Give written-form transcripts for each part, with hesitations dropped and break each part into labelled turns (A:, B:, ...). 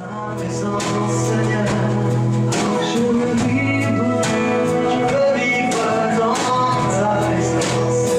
A: Ta présence, Seigneur, je veux vivre dans ta présence.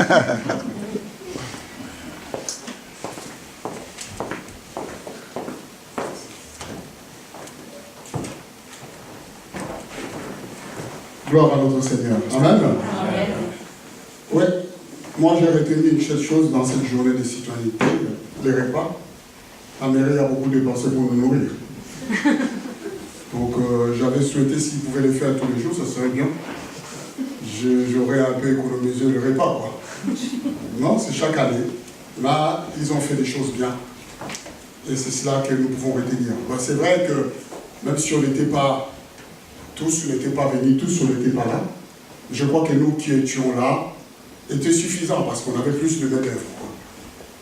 B: Gloire à notre Seigneur. Amen.
C: Amen.
B: Oui, moi j'ai retenu une seule chose dans cette journée de citoyenneté, les repas. La mairie a beaucoup dépensé pour nous nourrir. Donc j'avais souhaité s'ils pouvaient le faire tous les jours, ça serait bien. J'aurais un peu économisé le repas, quoi. Non, c'est chaque année. Là, ils ont fait des choses bien. Et c'est cela que nous pouvons retenir. Ben, c'est vrai que même si on n'était pas, tous n'étaient pas venus, tous on n'était pas là, je crois que nous qui étions là étaient suffisants parce qu'on avait plus de main-d'œuvre.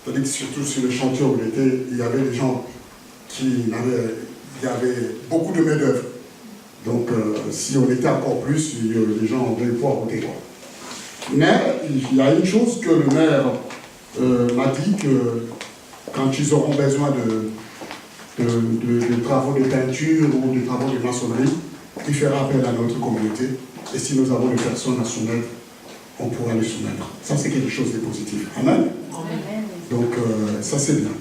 B: C'est-à-dire que surtout sur le chantier où on était, il y avait des gens qui avaient, il y avait beaucoup de main-d'œuvre. Donc si on était encore plus, les gens auraient pouvoir côté quoi. Mais il y a une chose que le maire m'a dit que quand ils auront besoin de travaux de peinture ou de travaux de maçonnerie, il fera appel à notre communauté. Et si nous avons des personnes à soumettre, on pourra les soumettre. Ça, c'est quelque chose de positif. Amen.
C: Amen.
B: Donc, ça, c'est bien.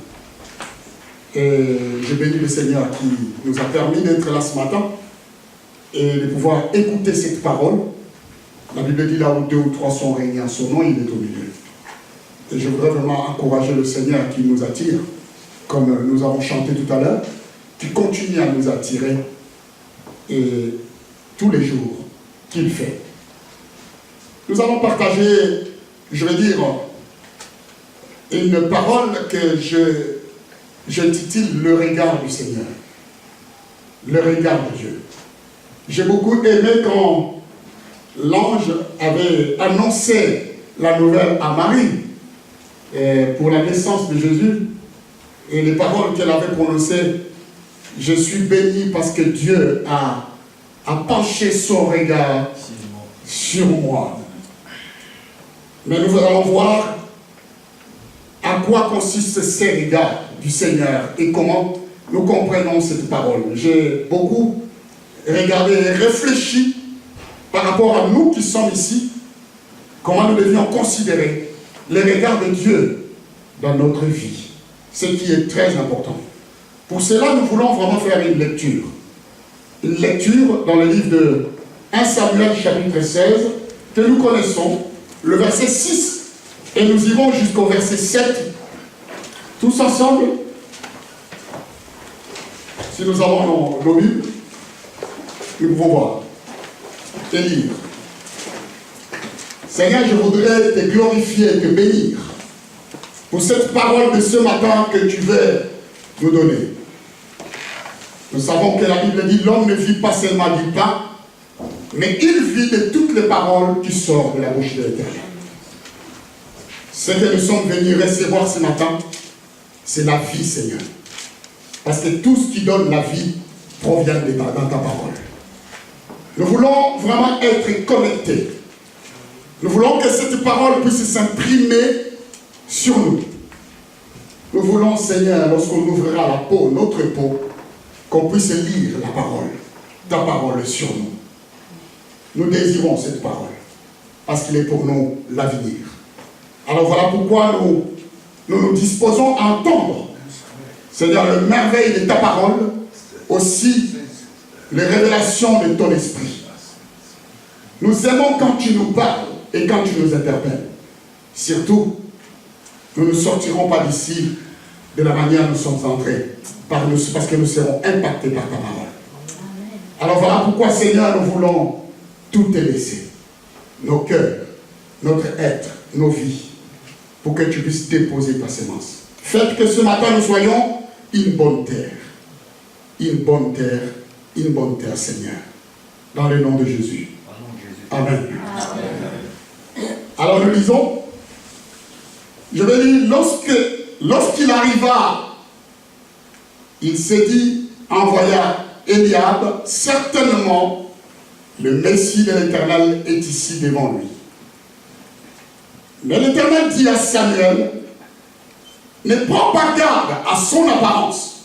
B: Et je bénis le Seigneur qui nous a permis d'être là ce matin et de pouvoir écouter cette parole. La Bible dit là où 2 ou 3 sont réunis en son nom, il est au milieu. Et je voudrais vraiment encourager le Seigneur qui nous attire, comme nous avons chanté tout à l'heure, qui continue à nous attirer et tous les jours qu'il fait. Nous allons partager, je vais dire, une parole que j'intitule Le regard du Seigneur. Le regard de Dieu. J'ai beaucoup aimé quand l'ange avait annoncé la nouvelle à Marie pour la naissance de Jésus et les paroles qu'elle avait prononcées. Je suis béni parce que Dieu a penché son regard sur moi. Mais nous allons voir à quoi consistent ces regards du Seigneur et comment nous comprenons cette parole. J'ai beaucoup regardé et réfléchi par rapport à nous qui sommes ici, comment nous devions considérer les regards de Dieu dans notre vie, ce qui est très important. Pour cela, nous voulons vraiment faire une lecture. Une lecture dans le livre de 1 Samuel chapitre 16, que nous connaissons, le verset 6, et nous irons jusqu'au verset 7, tous ensemble. Si nous avons nos Bibles, nous pouvons voir et lire. Seigneur, je voudrais te glorifier et te bénir pour cette parole de ce matin que tu veux nous donner. Nous savons que la Bible dit l'homme ne vit pas seulement du pain, mais il vit de toutes les paroles qui sortent de la bouche de l'Éternel. Ce que nous sommes venus recevoir ce matin, c'est la vie, Seigneur. Parce que tout ce qui donne la vie provient dans ta parole. Nous voulons vraiment être connectés. Nous voulons que cette parole puisse s'imprimer sur nous. Nous voulons, Seigneur, lorsqu'on ouvrira la peau, notre peau, qu'on puisse lire la parole, ta parole sur nous. Nous désirons cette parole, parce qu'il est pour nous l'avenir. Alors voilà pourquoi nous disposons à entendre, Seigneur, le merveille de ta parole, aussi les révélations de ton esprit. Nous aimons quand tu nous parles et quand tu nous interpelles. Surtout, nous ne sortirons pas d'ici de la manière dont nous sommes entrés, parce que nous serons impactés par ta parole. Alors voilà pourquoi, Seigneur, nous voulons tout te laisser. Nos cœurs, notre être, nos vies, pour que tu puisses déposer ta sémence. Faites que ce matin nous soyons une bonne terre. Une bonne terre, Seigneur. Dans le nom de Jésus. Amen. Amen. Alors nous lisons. Je vais dire, lorsqu'il arriva, il s'est dit, envoya Eliab, certainement le Messie de l'Éternel est ici devant lui. Mais l'Éternel dit à Samuel, ne prends pas garde à son apparence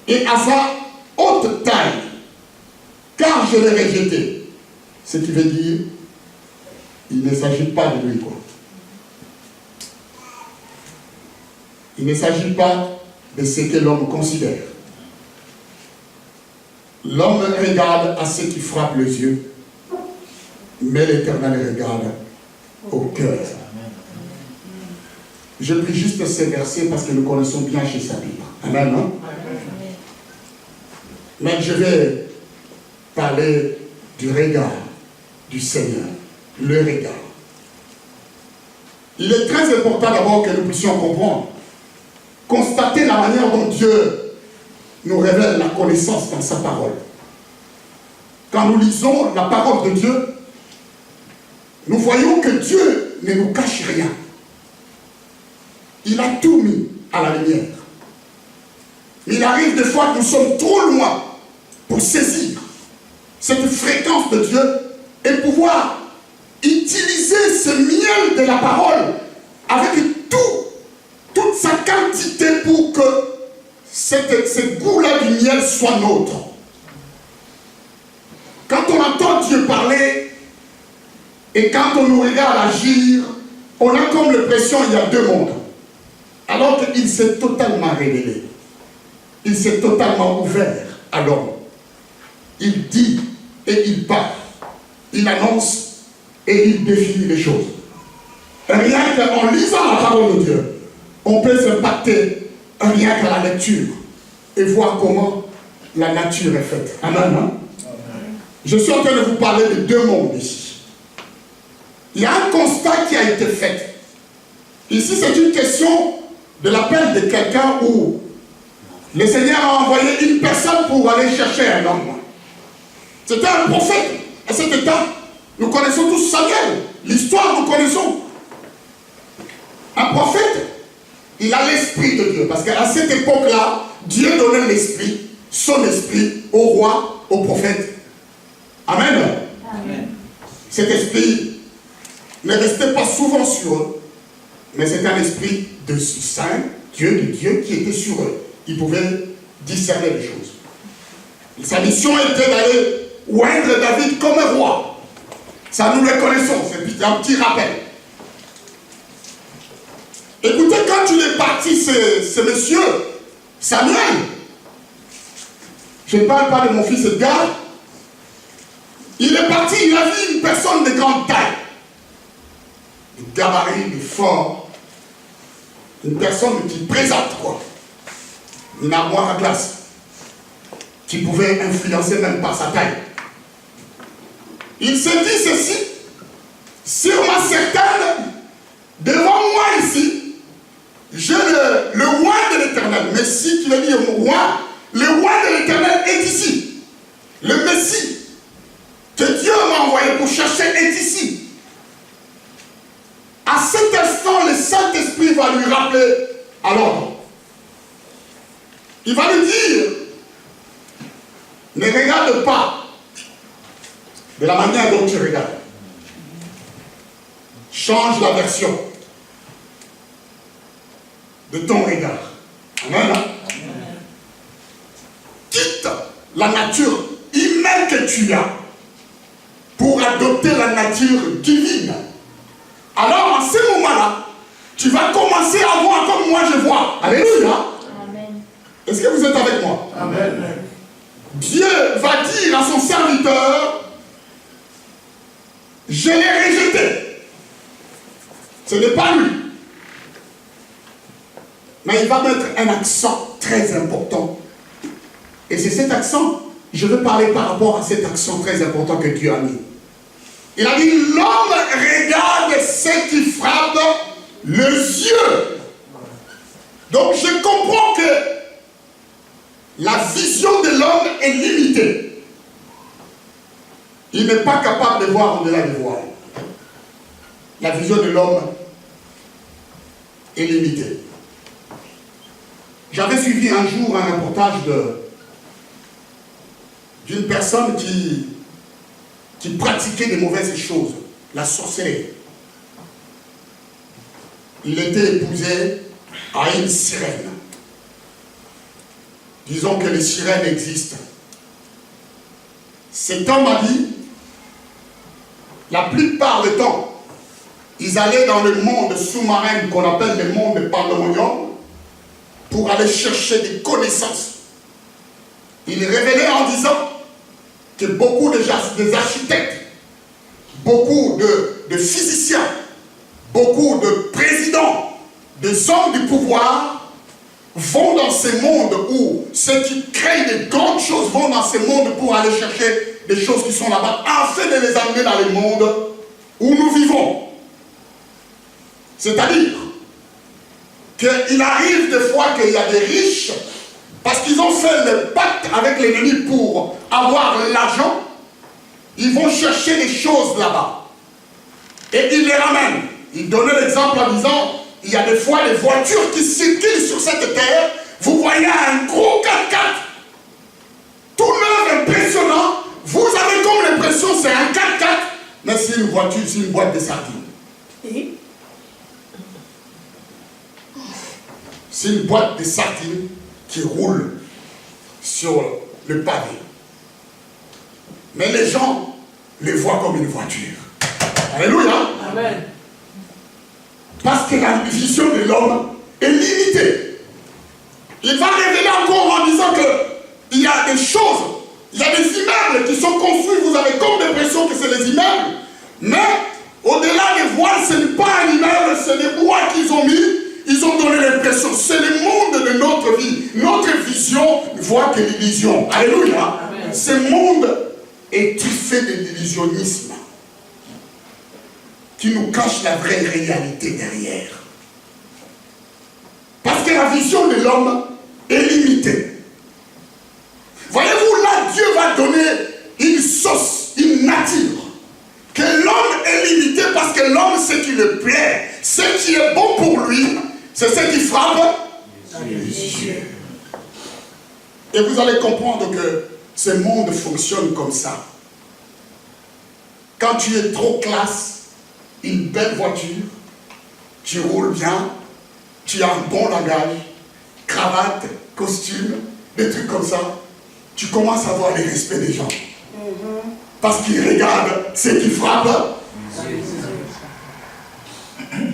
B: et à sa haute taille, car je l'ai rejeté. Ce qui veut dire, il ne s'agit pas de lui, quoi. Il ne s'agit pas de ce que l'homme considère. L'homme regarde à ce qui frappe les yeux, mais l'Éternel regarde au cœur. Je prie juste ces versets parce que nous connaissons bien chez sa Bible. Amen, non? Mais je vais parler du regard du Seigneur. Le regard. Il est très important d'abord que nous puissions comprendre, constater la manière dont Dieu nous révèle la connaissance dans sa parole. Quand nous lisons la parole de Dieu, nous voyons que Dieu ne nous cache rien. Il a tout mis à la lumière. Il arrive des fois que nous sommes trop loin pour saisir cette fréquence de Dieu et pouvoir utiliser ce miel de la parole avec toute sa quantité pour que ce goût-là du miel soit nôtre. Quand on entend Dieu parler et quand on nous regarde agir, on a comme l'impression qu'il y a deux mondes. Alors qu'il s'est totalement révélé. Il s'est totalement ouvert à l'homme. Il dit et il parle. Il annonce et il définit les choses. Rien qu'en lisant la parole de Dieu, on peut s'impacter rien qu'à la lecture et voir comment la nature est faite. Amen, hein? Je suis en train de vous parler de deux mondes ici. Il y a un constat qui a été fait. Ici, c'est une question de l'appel de quelqu'un où le Seigneur a envoyé une personne pour aller chercher un homme. C'était un prophète. À cet état, nous connaissons tous Samuel. L'histoire, nous connaissons. Un prophète, il a l'esprit de Dieu. Parce qu'à cette époque-là, Dieu donnait l'esprit, son esprit, au roi, au prophète. Amen. Amen. Cet esprit ne restait pas souvent sur eux, mais c'est un esprit de saint, Dieu qui était sur eux. Ils pouvaient discerner les choses. Sa mission était d'aller oindre David comme un roi. Ça, nous le connaissons, c'est un petit rappel. Écoutez, quand il est parti, ce monsieur, Samuel, je ne parle pas de mon fils Edgar, il est parti, il a vu une personne de grande taille, de gabarit, de fort, une personne qui présente quoi, une armoire à glace, qui pouvait influencer même par sa taille. Il s'est dit ceci, sur ma certaine, devant moi ici, j'ai le roi de l'Éternel, Messie qui veut dire roi, le roi de l'Éternel est ici. Le Messie que Dieu m'a envoyé pour chercher est ici. À cet instant, le Saint-Esprit va lui rappeler à l'ordre. Il va lui dire, ne regarde pas de la manière dont tu regardes. Change la version de ton regard. Amen. Amen. Quitte la nature humaine que tu as pour adopter la nature divine. Alors, en ce moment-là, tu vas commencer à voir comme moi je vois. Alléluia. Amen. Est-ce que vous êtes avec moi? Amen. Dieu va dire à son serviteur, je l'ai rejeté. Ce n'est pas lui. Mais il va mettre un accent très important. Et c'est cet accent, je veux parler par rapport à cet accent très important que Dieu a mis. Il a dit, l'homme regarde ce qui frappe les yeux. Donc je comprends que la vision de l'homme est limitée. Il n'est pas capable de voir au-delà des voiles. La vision de l'homme est limitée. J'avais suivi un jour un reportage d'une personne qui pratiquait des mauvaises choses, la sorcellerie. Il était épousé à une sirène. Disons que les sirènes existent. Cet homme a dit, la plupart du temps, ils allaient dans le monde sous-marin qu'on appelle le monde de pandémonium, pour aller chercher des connaissances. Il révélait en disant que beaucoup des architectes, beaucoup de physiciens, beaucoup de présidents, des hommes du pouvoir vont dans ces mondes où ceux qui créent des grandes choses vont dans ces mondes pour aller chercher des choses qui sont là-bas, afin de les amener dans les mondes où nous vivons. C'est-à-dire qu'il arrive des fois qu'il y a des riches, parce qu'ils ont fait le pacte avec l'ennemi pour avoir l'argent, ils vont chercher des choses là-bas. Et ils les ramènent. Il donnait l'exemple en disant, il y a des fois des voitures qui circulent sur cette terre, vous voyez un gros 4x4, tout neuf, impressionnant, vous avez comme l'impression c'est un 4x4, mais c'est une voiture, c'est une boîte de sardines. C'est une boîte de sardines qui roule sur le pavé. Mais les gens les voient comme une voiture. Alléluia.
C: Amen.
B: Parce que la vision de l'homme est limitée. Il va révéler encore en disant qu'il y a des choses, il y a des immeubles qui sont construits, vous avez comme l'impression que c'est des immeubles, mais au-delà des voiles, ce n'est pas un immeuble, c'est des bois qu'ils ont mis. Ils ont donné l'impression, c'est le monde de notre vie. Notre vision ne voit que l'illusion. Alléluia. Amen. Ce monde est fait de l'illusionnisme qui nous cache la vraie réalité derrière. Parce que la vision de l'homme est limitée. Voyez-vous, là, Dieu va donner une sauce, une nature. Que l'homme est limité parce que l'homme, ce qui lui plaît, ce qui est bon pour lui, c'est ce qui frappe les yeux. Et vous allez comprendre que ce monde fonctionne comme ça. Quand tu es trop classe, une belle voiture, tu roules bien, tu as un bon langage, cravate, costume, des trucs comme ça, tu commences à avoir le respect des gens. Parce qu'ils regardent ce qui frappe.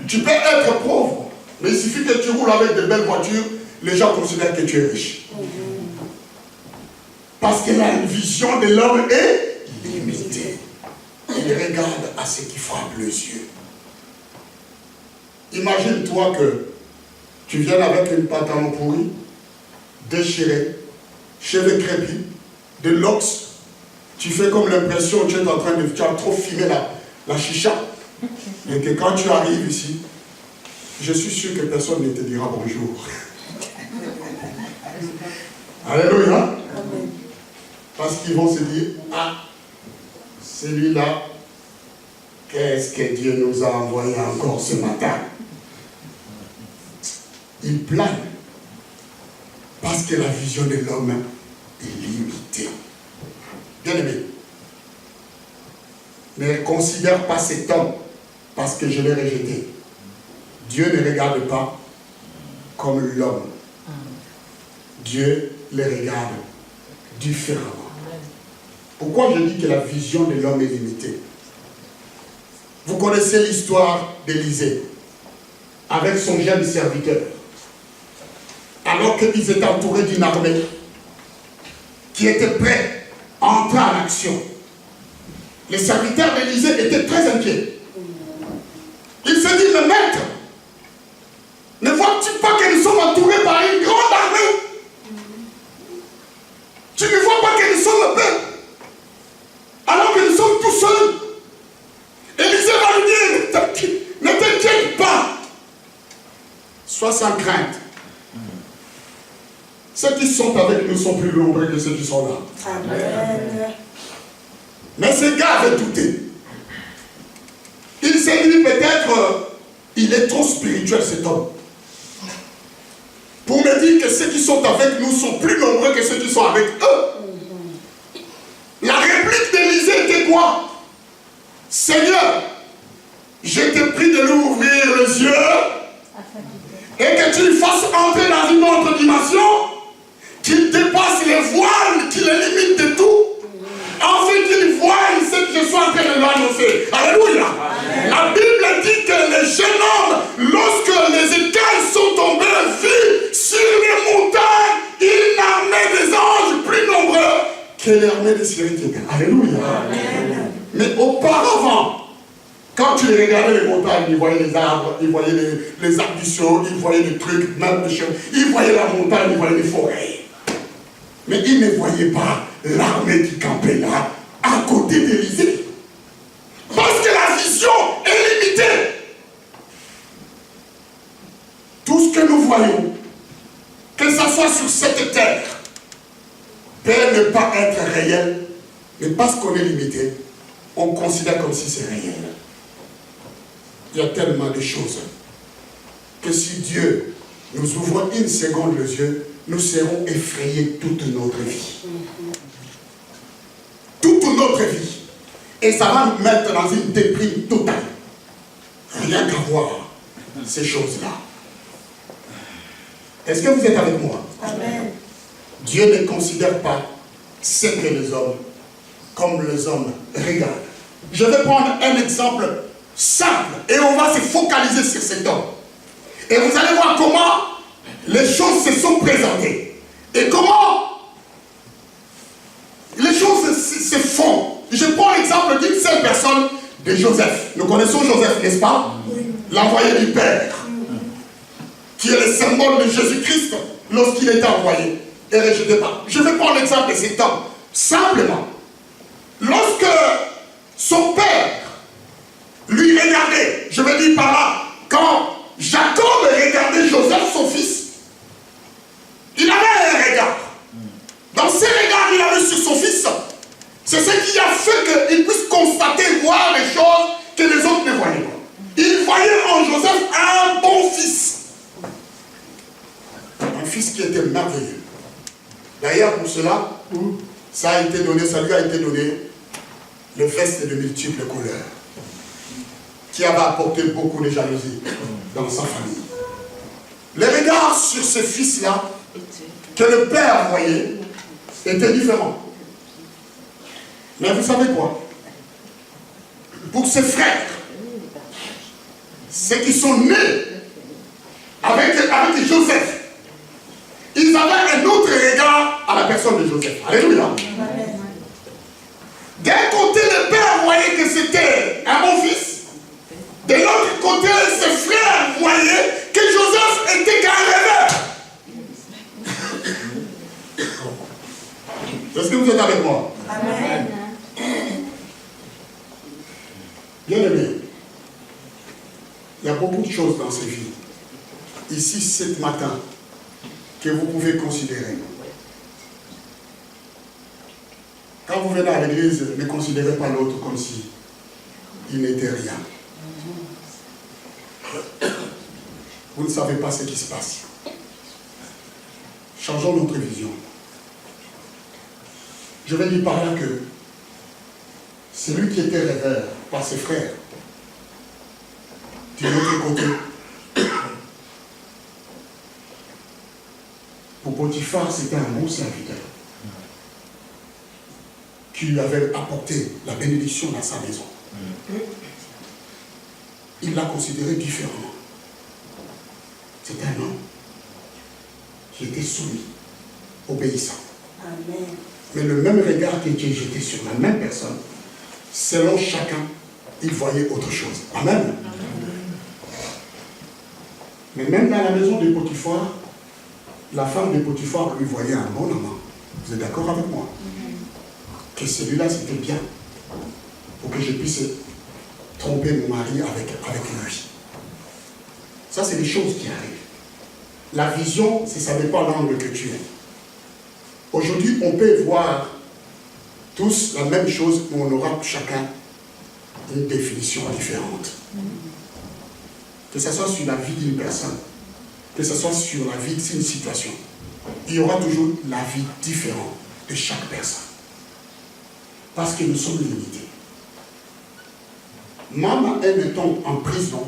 B: Tu peux être pauvre, mais il suffit que tu roules avec de belles voitures, les gens considèrent que tu es riche. Parce que la vision de l'homme est limitée. Il regarde à ce qui frappe les yeux. Imagine-toi que tu viens avec une pantalon pourri, déchiré, cheveux crépus, de l'ox. Tu fais comme l'impression que tu es en train de... Tu as trop fumé la chicha. Et que quand tu arrives ici, je suis sûr que personne ne te dira bonjour. Alléluia. Parce qu'ils vont se dire, ah, celui-là, qu'est-ce que Dieu nous a envoyé encore ce matin? Il plane. Parce que la vision de l'homme est limitée. Bien aimé, ne considère pas cet homme parce que je l'ai rejeté. Dieu ne regarde pas comme l'homme. Dieu le regarde différemment. Pourquoi je dis que la vision de l'homme est limitée? Vous connaissez l'histoire d'Élisée avec son jeune serviteur. Alors qu'ils étaient entourés d'une armée qui était prête à entrer en action. Les serviteurs d'Élisée étaient très inquiets. Il se dit, mais maître, ne vois-tu pas que nous sommes entourés par une grande armée? Tu ne vois pas que nous sommes le peuple, alors que nous sommes tous seuls. Élisée va lui dire, ne t'inquiète pas, sois sans crainte. Ceux qui sont avec nous sont plus nombreux que ceux qui sont là. Amen. Mais ce gars avait douté. Il s'est dit peut-être, il est trop spirituel cet homme. Pour me dire que ceux qui sont avec nous sont plus nombreux que ceux qui sont avec eux. La réplique d'Élisée était quoi? Seigneur, je te prie de lui ouvrir les yeux et que tu le fasses entrer dans une autre dimension, qu'il dépasse les voiles qui le limitent de tout, afin qu'il voie ce que je suis en train de lui annoncer. Alléluia. Amen. La Bible dit que les jeunes hommes, lorsque les écailles sont tombées, vit sur les que l'armée de Syrie était. Alléluia.
C: Amen.
B: Mais auparavant, quand tu regardais les montagnes, ils voyaient les arbres, ils voyaient les arbres du sol, ils voyaient les trucs, même les choses, ils voyaient la montagne, ils voyaient les forêts. Mais ils ne voyaient pas l'armée qui campait là, à côté d'Élysée. Parce que la vision est limitée. Tout ce que nous voyons, que ce soit sur cette terre, peut ne pas être réel, mais parce qu'on est limité, on considère comme si c'est réel. Il y a tellement de choses que si Dieu nous ouvre une seconde les yeux, nous serons effrayés toute notre vie. Toute notre vie. Et ça va nous mettre dans une déprime totale. Rien qu'à voir ces choses-là. Est-ce que vous êtes avec moi?
C: Amen.
B: Dieu ne considère pas ce que les hommes, comme les hommes regardent. Je vais prendre un exemple simple et on va se focaliser sur cet homme. Et vous allez voir comment les choses se sont présentées. Et comment les choses se font. Je prends l'exemple d'une seule personne, de Joseph. Nous connaissons Joseph, n'est-ce pas? L'envoyé du Père. Qui est le symbole de Jésus-Christ lorsqu'il était envoyé et rejeté par. Je vais prendre l'exemple de cet homme. Simplement, lorsque son père lui regardait, je veux dire par là, quand Jacob regardait Joseph, son fils, il avait un regard. Dans ce regard qu'il avait sur son fils, c'est ce qui a fait qu'il puisse constater, voir les choses que les autres ne voyaient pas. Il voyait en Joseph un bon fils. Un fils qui était merveilleux. D'ailleurs, pour cela, ça a été donné, ça lui a été donné le veste de multiples couleurs, qui avait apporté beaucoup de jalousie dans sa famille. Les regards sur ce fils-là, que le père voyait, étaient différents. Mais vous savez quoi? Pour ses frères, ceux qui sont nés avec Joseph, ils avaient un autre regard à la personne de Joseph. Alléluia. D'un côté, le père voyait que c'était un bon fils. De l'autre côté, ses frères voyaient que Joseph était qu'un rêveur. Est-ce que vous êtes avec moi?
C: Amen.
B: Bien aimé, il y a beaucoup de choses dans ces vies. Ici, ce matin, que vous pouvez considérer. Quand vous venez à l'église, ne considérez pas l'autre comme si il n'était rien. Vous ne savez pas ce qui se passe. Changeons notre vision. Je vais dire par là que celui qui était rêveur par ses frères, de l'autre côté, pour Potiphar, c'était un bon serviteur qui lui avait apporté la bénédiction dans sa maison. Il l'a considéré différemment. C'était un homme qui était soumis, obéissant.
C: Amen.
B: Mais le même regard qui était jeté sur la même personne, selon chacun, il voyait autre chose. Amen. Mais même dans la maison de Potiphar, la femme de Potiphar lui voyait un bon amant. Vous êtes d'accord avec moi? Que celui-là, c'était bien. Pour que je puisse tromper mon mari avec lui. Ça, c'est des choses qui arrivent. La vision, c'est ça dépend de l'angle que tu es. Aujourd'hui, on peut voir tous la même chose, mais on aura chacun une définition différente. Que ce soit sur la vie d'une personne, que ce soit sur la vie d'une situation, il y aura toujours la vie différente de chaque personne. Parce que nous sommes limités. Même un étant en prison,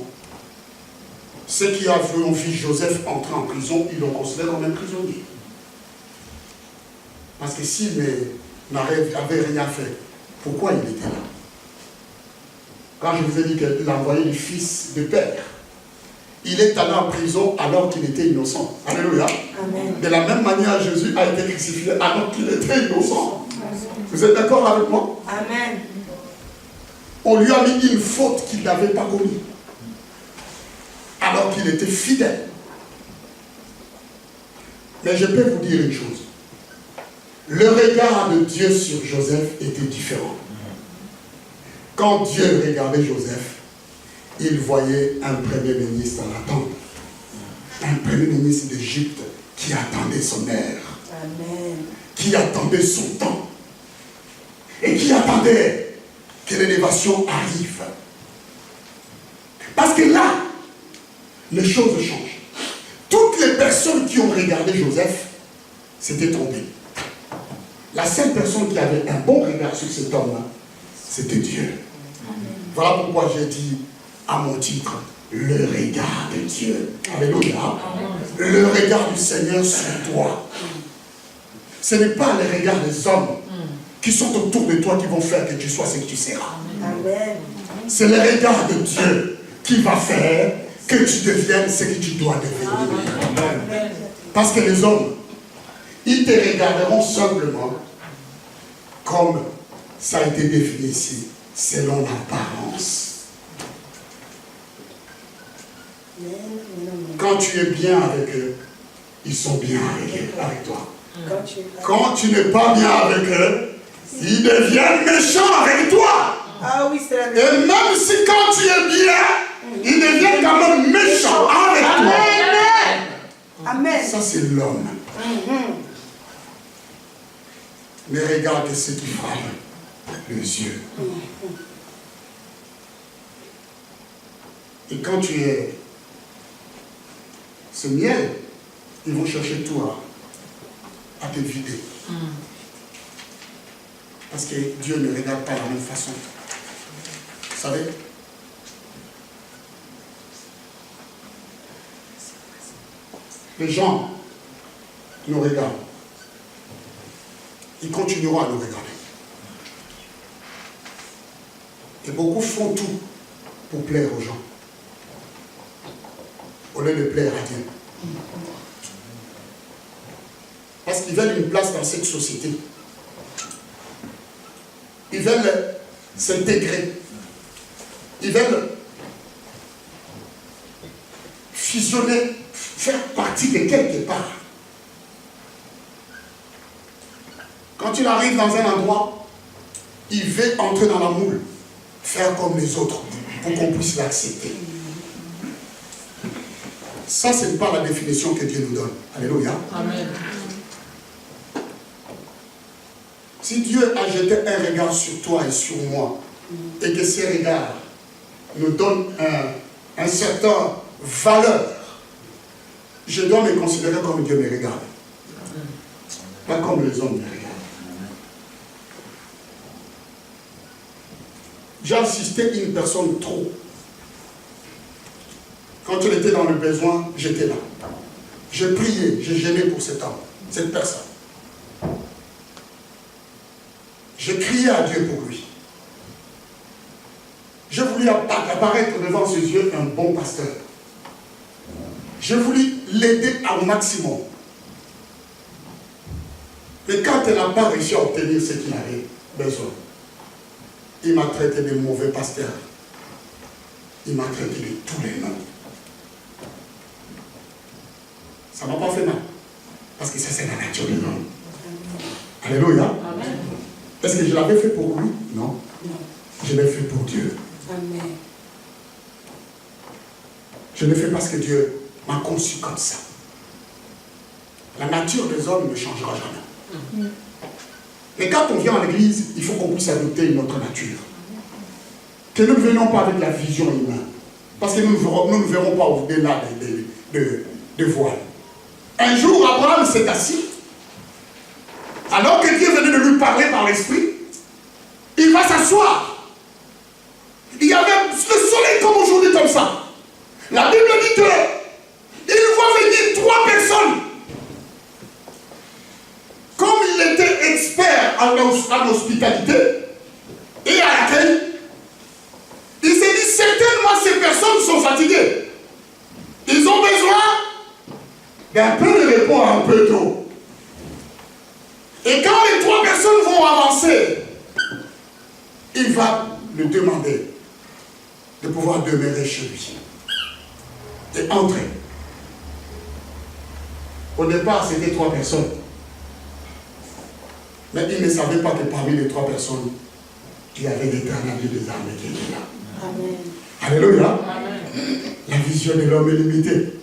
B: ceux qui ont vu Joseph entrer en prison, ils l'ont considéré comme un prisonnier. Parce que s'il n'avait rien fait, pourquoi il était là? Quand je vous ai dit qu'il a envoyé le fils de père, il est allé en prison alors qu'il était innocent. Alléluia.
C: Amen.
B: De la même manière, Jésus a été crucifié alors qu'il était innocent. Vous êtes d'accord avec moi?
C: Amen.
B: On lui a mis une faute qu'il n'avait pas commise. Alors qu'il était fidèle. Mais je peux vous dire une chose. Le regard de Dieu sur Joseph était différent. Quand Dieu regardait Joseph, il voyait un premier ministre en attente. Un premier ministre d'Égypte qui attendait son heure.
C: Amen.
B: Qui attendait son temps. Et qui attendait que l'élévation arrive. Parce que là, les choses changent. Toutes les personnes qui ont regardé Joseph s'étaient trompées. La seule personne qui avait un bon regard sur cet homme-là, c'était Dieu. Voilà pourquoi j'ai dit à mon titre, le regard de Dieu. Alléluia. Le regard du Seigneur sur toi. Ce n'est pas le regard des hommes qui sont autour de toi qui vont faire que tu sois ce que tu seras.
C: Amen.
B: C'est le regard de Dieu qui va faire que tu deviennes ce que tu dois devenir.
C: Amen.
B: Parce que les hommes, ils te regarderont simplement comme ça a été défini ici, selon l'apparence. Quand tu es bien avec eux, ils sont bien avec toi. Quand tu n'es pas bien avec eux, ils deviennent méchants avec toi.
C: Ah oui, c'est la
B: Et même si quand tu es bien, ils deviennent quand même méchants avec toi.
C: Amen. Amen.
B: Ça, c'est l'homme. Mais regarde ce qui frappe les yeux. Et quand tu es ce miel, ils vont chercher toi à te vider. Parce que Dieu ne regarde pas de la même façon. Vous savez? Les gens nous regardent. Ils continueront à nous regarder. Et beaucoup font tout pour plaire aux gens. Au lieu de plaire à Dieu. Parce qu'ils veulent une place dans cette société. Ils veulent s'intégrer. Ils veulent fusionner, faire partie de quelque part. Quand il arrive dans un endroit, il veut entrer dans la moule, faire comme les autres, pour qu'on puisse l'accepter. Ça, ce n'est pas la définition que Dieu nous donne. Alléluia.
D: Amen.
B: Si Dieu a jeté un regard sur toi et sur moi, et que ces regards nous donnent un certain valeur, je dois me considérer comme Dieu me regarde. Pas comme les hommes me regardent. J'ai assisté à une personne trop. Quand elle était dans le besoin, j'étais là. Je priais, j'ai gêné pour cet homme, cette personne. Je criais à Dieu pour lui. Je voulais apparaître devant ses yeux un bon pasteur. Je voulais l'aider au maximum. Mais quand elle n'a pas réussi à obtenir ce qu'il avait besoin, il m'a traité de mauvais pasteur. Il m'a traité de tous les noms. Ça ne m'a pas fait mal. Parce que ça, c'est la nature de l'homme. Alléluia.
D: Amen.
B: Est-ce que je l'avais fait pour lui? Non. Je l'ai fait pour Dieu.
C: Amen.
B: Je l'ai fait parce que Dieu m'a conçu comme ça. La nature des hommes ne changera jamais. Mais quand on vient à l'église, il faut qu'on puisse adopter une autre nature. Que nous ne venons pas avec la vision humaine. Parce que nous ne verrons pas au-delà de voile. Un jour, Abraham s'est assis. Alors que Dieu venait de lui parler par l'esprit, il va s'asseoir. Il y avait le soleil comme aujourd'hui, comme ça. La Bible dit que il voit venir 3 personnes. Comme il était expert en hospitalité et à l'accueil, il s'est dit certainement ces personnes sont fatiguées. Ils ont besoin d'un peu de repos, un peu d'eau. Et quand les 3 personnes vont avancer, il va lui demander de pouvoir demeurer chez lui et entrer. Au départ, c'était 3 personnes. Mais il ne savait pas que parmi les 3 personnes, il y avait l'Éternel des armées qui était là.
C: Amen.
B: Alléluia. La vision de l'homme est limitée.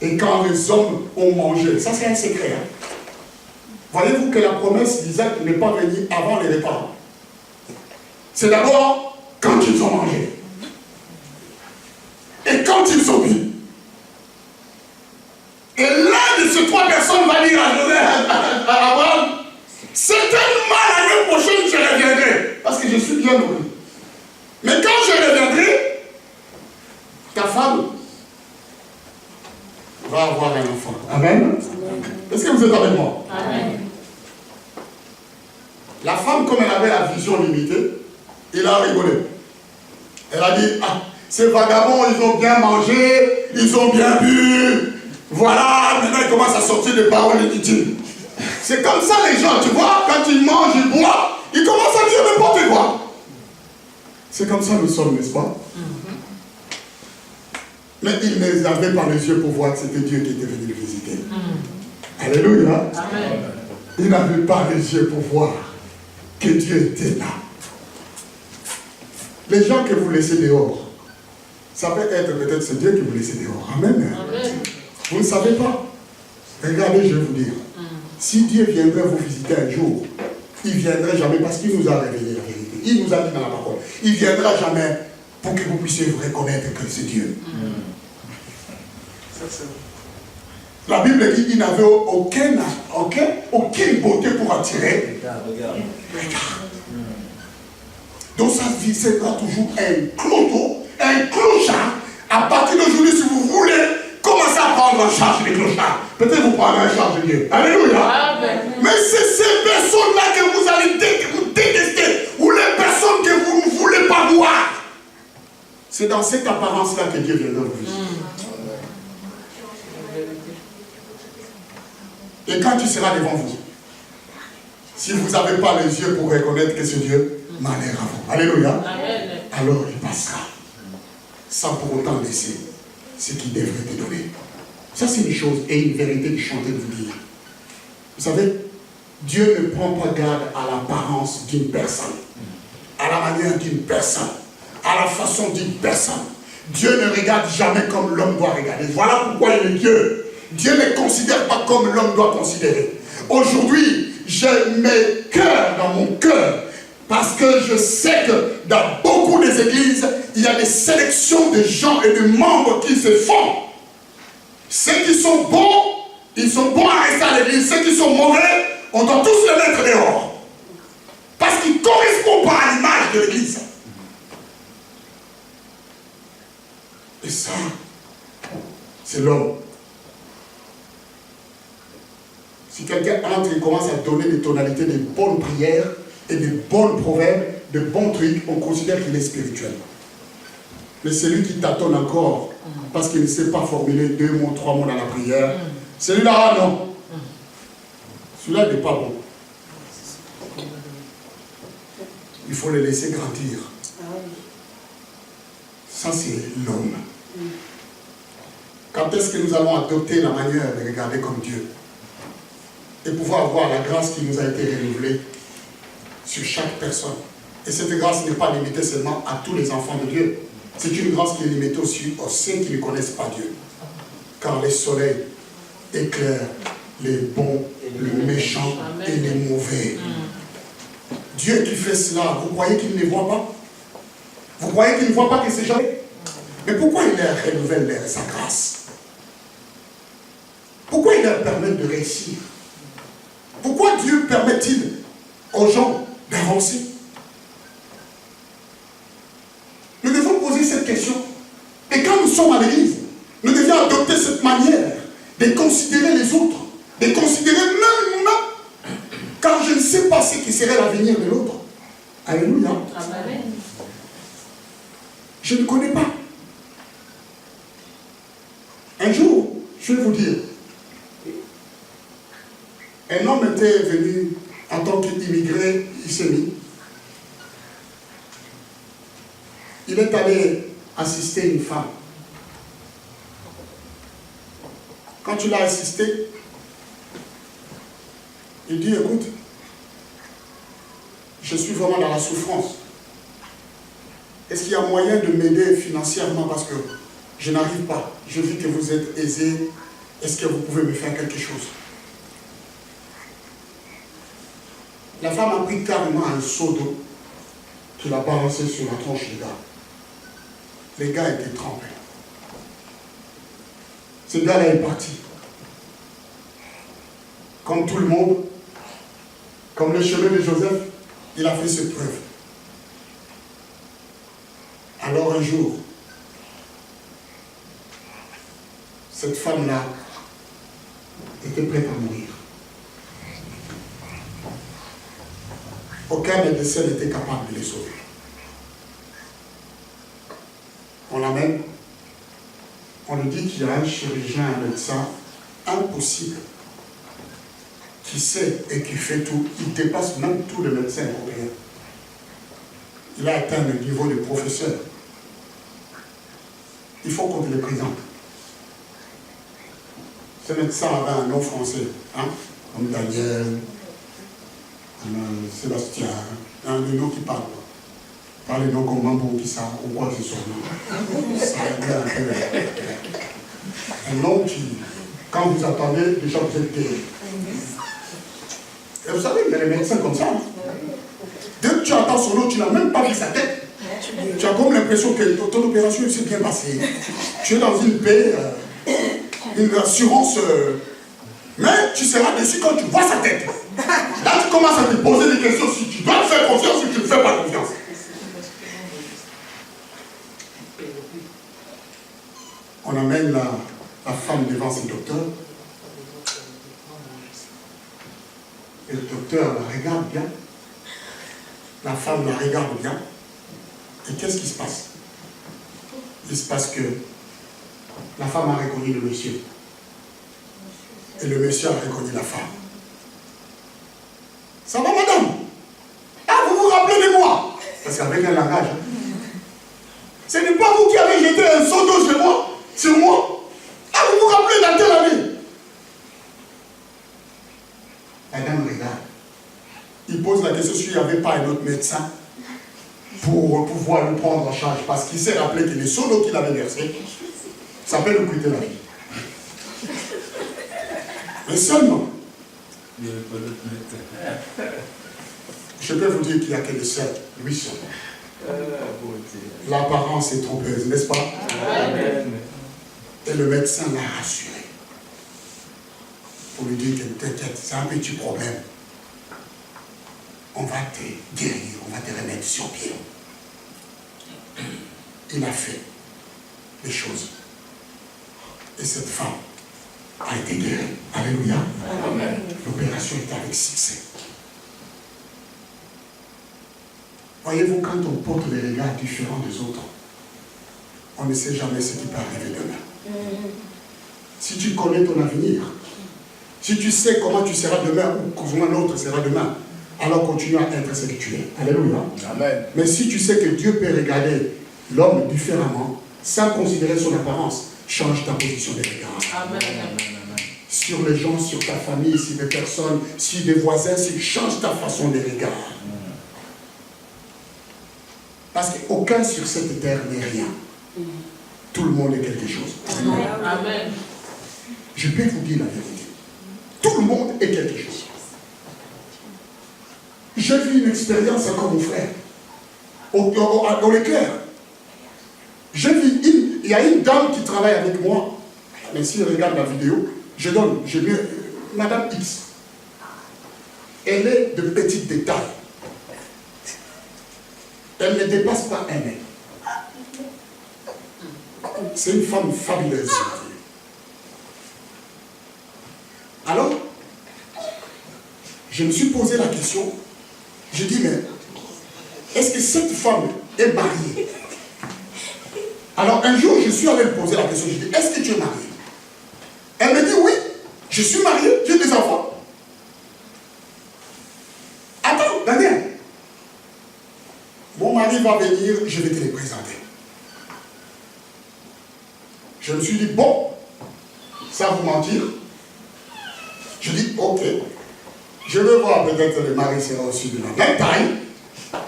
B: Et quand les hommes ont mangé, ça c'est un secret. Hein? Voyez-vous que la promesse d'Isaac n'est pas venue avant les repas. C'est d'abord quand ils ont mangé. Et quand ils ont bu. Et l'un de ces 3 personnes va dire à Abraham, certainement l'année prochaine je reviendrai. Parce que je suis bien nourri. Mais quand je reviendrai, ta femme va avoir un enfant. Amen. Est-ce que vous êtes avec moi?
D: Amen.
B: La femme, comme elle avait la vision limitée, il a rigolé. Elle a dit, ah, ces vagabonds, ils ont bien mangé, ils ont bien bu. Voilà, maintenant ils commencent à sortir des paroles inutiles. C'est comme ça les gens, tu vois, quand ils mangent, ils boivent, ils commencent à dire n'importe quoi. C'est comme ça nous sommes, n'est-ce pas? Mais il ne avait pas les yeux pour voir que c'était Dieu qui était venu le visiter. Alléluia.
D: Amen.
B: Il n'avait pas les yeux pour voir que Dieu était là. Les gens que vous laissez dehors, ça peut être peut-être ce Dieu qui vous laisse dehors. Amen.
D: Amen.
B: Vous ne savez pas. Regardez, je vais vous dire. Si Dieu viendrait vous visiter un jour, il ne viendrait jamais parce qu'il nous a révélé la vérité. Il nous a dit dans la parole. Il ne viendra jamais pour que vous puissiez vous reconnaître que c'est Dieu. La Bible dit qu'il n'avait aucune beauté pour attirer.
A: Regarde.
B: Donc sa vie sera toujours un clodo, un clochard. À partir d'aujourd'hui, si vous voulez commencer à prendre en charge les clochards, peut-être vous prendrez en charge Dieu. Alléluia.
D: Amen.
B: Mais c'est ces personnes-là que vous allez que vous détestez, ou les personnes que vous ne voulez pas voir. C'est dans cette apparence-là que Dieu viendra vous visiter. Et quand tu seras devant vous, si vous n'avez pas les yeux pour reconnaître que c'est Dieu, malheur à vous. Alléluia.
D: Amen.
B: Alors il passera, sans pour autant laisser ce qu'il devrait te donner. Ça c'est une chose et une vérité que je suis en train de vous dire. Vous savez, Dieu ne prend pas garde à l'apparence d'une personne, à la manière d'une personne, à la façon d'une personne. Dieu ne regarde jamais comme l'homme doit regarder. Voilà pourquoi il est Dieu. Dieu ne considère pas comme l'homme doit considérer. Aujourd'hui, je mets cœur dans mon cœur parce que je sais que dans beaucoup des églises, il y a des sélections de gens et de membres qui se font. Ceux qui sont bons, ils sont bons à rester à l'église. Ceux qui sont mauvais, on doit tous les mettre dehors. Parce qu'ils ne correspondent pas à l'image de l'église. Et ça, c'est l'homme. Si quelqu'un entre et commence à donner des tonalités, des bonnes prières et des bonnes proverbes, de bons trucs, on considère qu'il est spirituel. Mais celui qui tâtonne encore, parce qu'il ne sait pas formuler 2 mots, 3 mots dans la prière, celui-là, non. Celui-là n'est pas bon. Il faut le laisser grandir. Ça, c'est l'homme. Quand est-ce que nous allons adopter la manière de regarder comme Dieu et pouvoir avoir la grâce qui nous a été renouvelée sur chaque personne? Et cette grâce n'est pas limitée seulement à tous les enfants de Dieu. C'est une grâce qui est limitée aussi aux saints qui ne connaissent pas Dieu. Car le soleil éclaire les bons, les méchants et les mauvais. Dieu qui fait cela, vous croyez qu'il ne voit pas? Vous croyez qu'il ne voit pas que c'est jamais? Mais pourquoi il leur renouvelle sa grâce? Pourquoi il leur permet de réussir? Pourquoi Dieu permet-il aux gens d'avancer? Nous devons poser cette question. Et quand nous sommes à l'église, nous devons adopter cette manière de considérer les autres, de considérer même nous-mêmes. Car je ne sais pas ce qui serait l'avenir de l'autre. Alléluia.
D: Amen.
B: Je ne connais pas. Un jour, je vais vous dire, Un homme était venu en tant qu'immigré, il s'est mis. Il est allé assister une femme. Quand tu l'as assisté, il dit, écoute, je suis vraiment dans la souffrance. Est-ce qu'il y a moyen de m'aider financièrement parce que je n'arrive pas. Je vis que vous êtes aisé. Est-ce que vous pouvez me faire quelque chose? La femme a pris carrément un seau d'eau qu'il a balancé sur la tronche du gars. Les gars étaient trempés. Ce gars-là est parti. Comme tout le monde, comme le chemin de Joseph, il a fait ses preuves. Alors un jour, cette femme-là était prête à mourir. Aucun médecin n'était capable de les sauver. On l'amène, on lui dit qu'il y a un chirurgien, un médecin impossible, qui sait et qui fait tout. Il dépasse même tous les médecins européens. Il a atteint le niveau de professeur. Il faut qu'on te le présente. Ce médecin avait un nom français, hein? Comme Daniel, Sébastien, un des noms qui parle. Pas les noms comme Mambo qui savent ou quoi que ce soit. Un nom qui, quand vous attendez, déjà vous êtes guéri. Et vous savez, il y a des médecins comme ça. Hein? Dès que tu attends son nom, tu n'as même pas vu sa tête. Tu as comme l'impression que ton opération s'est bien passée. Tu es dans une paix, une assurance, mais tu seras déçu quand tu vois sa tête. Là, tu commences à te poser des questions si tu dois te faire confiance ou tu ne fais pas confiance. On amène la femme devant ce docteur. Et le docteur la regarde bien. La femme la regarde bien. Et qu'est-ce qui se passe? Il se passe que la femme a reconnu le monsieur. Et le monsieur a reconnu la femme. Ça va, madame? Ah, vous vous rappelez de moi? Parce qu'avec un langage, ce n'est pas vous qui avez jeté un seau d'eau chez moi, sur moi. Ah, vous vous rappelez dans quelle année? La dame regarde. Il pose la question s'il n'y avait pas un autre médecin pour pouvoir le prendre en charge. Parce qu'il s'est rappelé que les seaux d'eau qu'il avait versés, ça peut lui coûter la vie. Mais seulement, je peux vous dire qu'il n'y a que le seul, lui seul. L'apparence est trompeuse, n'est-ce pas? Amen. Et le médecin l'a rassuré. Pour lui dire que t'inquiète, c'est un petit problème. On va te guérir, on va te remettre sur pied. Il a fait les choses. Et cette femme a été guérie. Alléluia. L'opération est avec succès. Voyez-vous, quand on porte des regards différents des autres, on ne sait jamais ce qui peut arriver demain. Si tu connais ton avenir, si tu sais comment tu seras demain ou comment l'autre sera demain, alors continue à être ce que tu es. Alléluia. Amen. Mais si tu sais que Dieu peut regarder l'homme différemment, sans considérer son apparence, change ta position de regard. Amen. Sur les gens, sur ta famille, sur des personnes, sur des voisins, change ta façon de regarder. Parce qu'aucun sur cette terre n'est rien. Tout le monde est quelque chose. Amen. Je peux vous dire la vérité. Tout le monde est quelque chose. J'ai vu une expérience comme mon frère. Au Leclerc. J'ai vu il y a une dame qui travaille avec moi. Mais si elle regarde la vidéo, je mets Madame X. Elle est de petits détails. Elle ne dépasse pas un mètre. C'est une femme fabuleuse. Alors, je me suis posé la question. Je dis, mais est-ce que cette femme est mariée? Alors un jour, je suis allé lui poser la question. Je dis, est-ce que tu es mariée? Elle me dit, oui, je suis mariée, j'ai des enfants. famille va venir, je vais te les présenter. Je me suis dit, bon, ça vous mentir. Je dis, ok, je vais voir, peut-être le mari sera aussi de la même taille.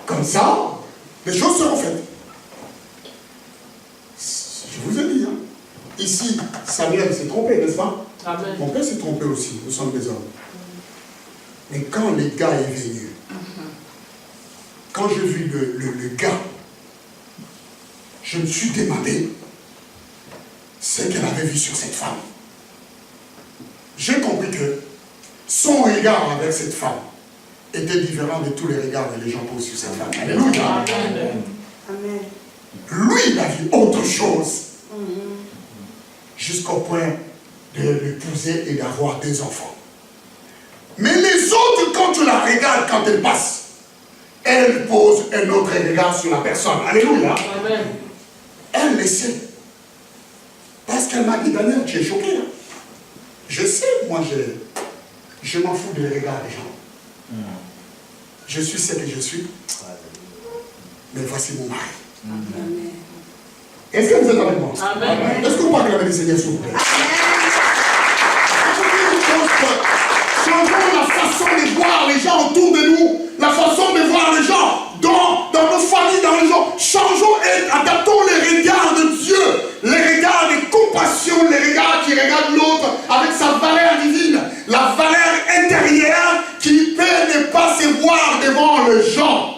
B: Comme ça, les choses seront faites. Je vous ai dit, hein. Ici, Samuel s'est trompé, n'est-ce pas?
D: Amen.
B: Mon père s'est trompé aussi, nous sommes des hommes. Mais quand le gars est venu, quand j'ai vu le gars, je me suis demandé ce qu'elle avait vu sur cette femme. J'ai compris que son regard avec cette femme était différent de tous les regards que les gens posent sur cette femme. Alléluia.
C: Amen.
B: Lui, il a vu autre chose. Jusqu'au point de l'épouser et d'avoir des enfants. Mais les autres, quand tu la regardes, quand elle passe, elle pose un autre regard sur la personne. Alléluia.
D: Amen.
B: Elle le sait. Parce qu'elle m'a dit, Daniel, tu es choqué. Hein? Je sais, moi, je m'en fous des regards des gens. Je suis ce que je suis. Mais voici mon mari.
C: Amen.
B: Est-ce que vous êtes avec moi?
D: Amen.
B: Est-ce que vous parlez avec le Seigneur, s'il vous plaît? Changeons la façon de voir les gens autour de nous, la façon de voir les gens dans nos familles, dans les gens. Changeons et adaptons les regards de Dieu, les regards de compassion, les regards qui regardent l'autre avec sa valeur divine, la valeur intérieure qui peut ne pas se voir devant les gens.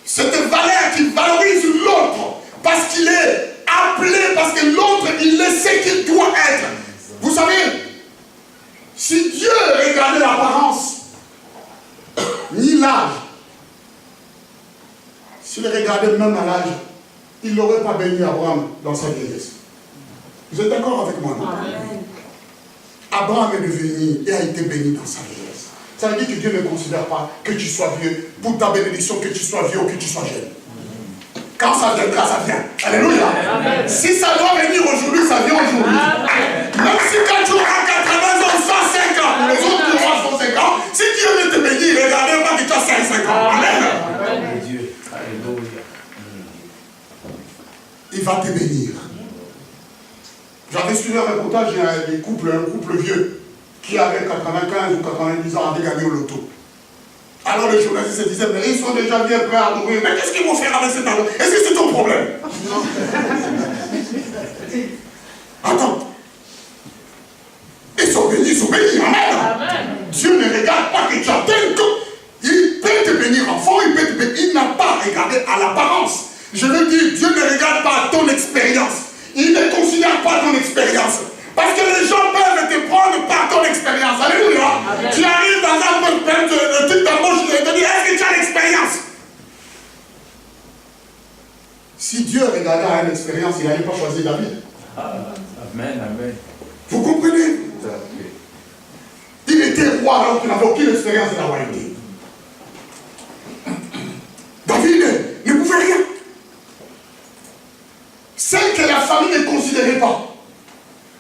B: Cette valeur qui valorise l'autre parce qu'il est appelé, parce que l'autre, il le sait qu'il doit être. Vous savez, si Dieu regardait l'apparence, ni l'âge, s'il regardait même à l'âge, il n'aurait pas béni Abraham dans sa vieillesse. Vous êtes d'accord avec moi?
C: Amen.
B: Abraham est devenu et a été béni dans sa vieillesse. Ça veut dire que Dieu ne considère pas que tu sois vieux pour ta bénédiction, que tu sois vieux ou que tu sois jeune. Quand ça viendra, ça vient. Alléluia.
D: Amen.
B: Si ça doit venir aujourd'hui, ça vient aujourd'hui. Même si quand tu auras 80 ans, 105 ans, les autres auront 105 ans, si Dieu veut te bénir, regardez pas que tu as 5 ans. Amen.
E: Dieu. Alléluia.
B: Il va te bénir. J'avais suivi un reportage d'un couple, un couple vieux, qui avait 95 ou 90 ans, avait gagné au loto. Alors les journalistes se disaient, mais ils sont déjà bien prêts à mourir. Mais qu'est-ce qu'ils vont faire avec cet argent? Est-ce que c'est ton problème? Attends. Ils sont bénis, amen.
D: Amen.
B: Dieu ne regarde pas que tu atteignes que. Il peut te bénir enfant, il peut te bénir. Il n'a pas regardé à l'apparence. Je veux dire, Dieu ne regarde pas ton expérience. Il ne considère pas ton expérience. Parce que les gens peuvent te prendre par ton expérience. Alléluia.
D: Amen.
B: Tu arrives dans un truc d'embauche et te dis, est-ce que tu as l'expérience? Si Dieu regardait à une expérience, il n'allait pas choisir David.
E: Amen, amen.
B: Vous comprenez? Il était roi alors qu'il n'avait aucune expérience de la royauté. David ne pouvait rien. Celle que la famille ne considérait pas.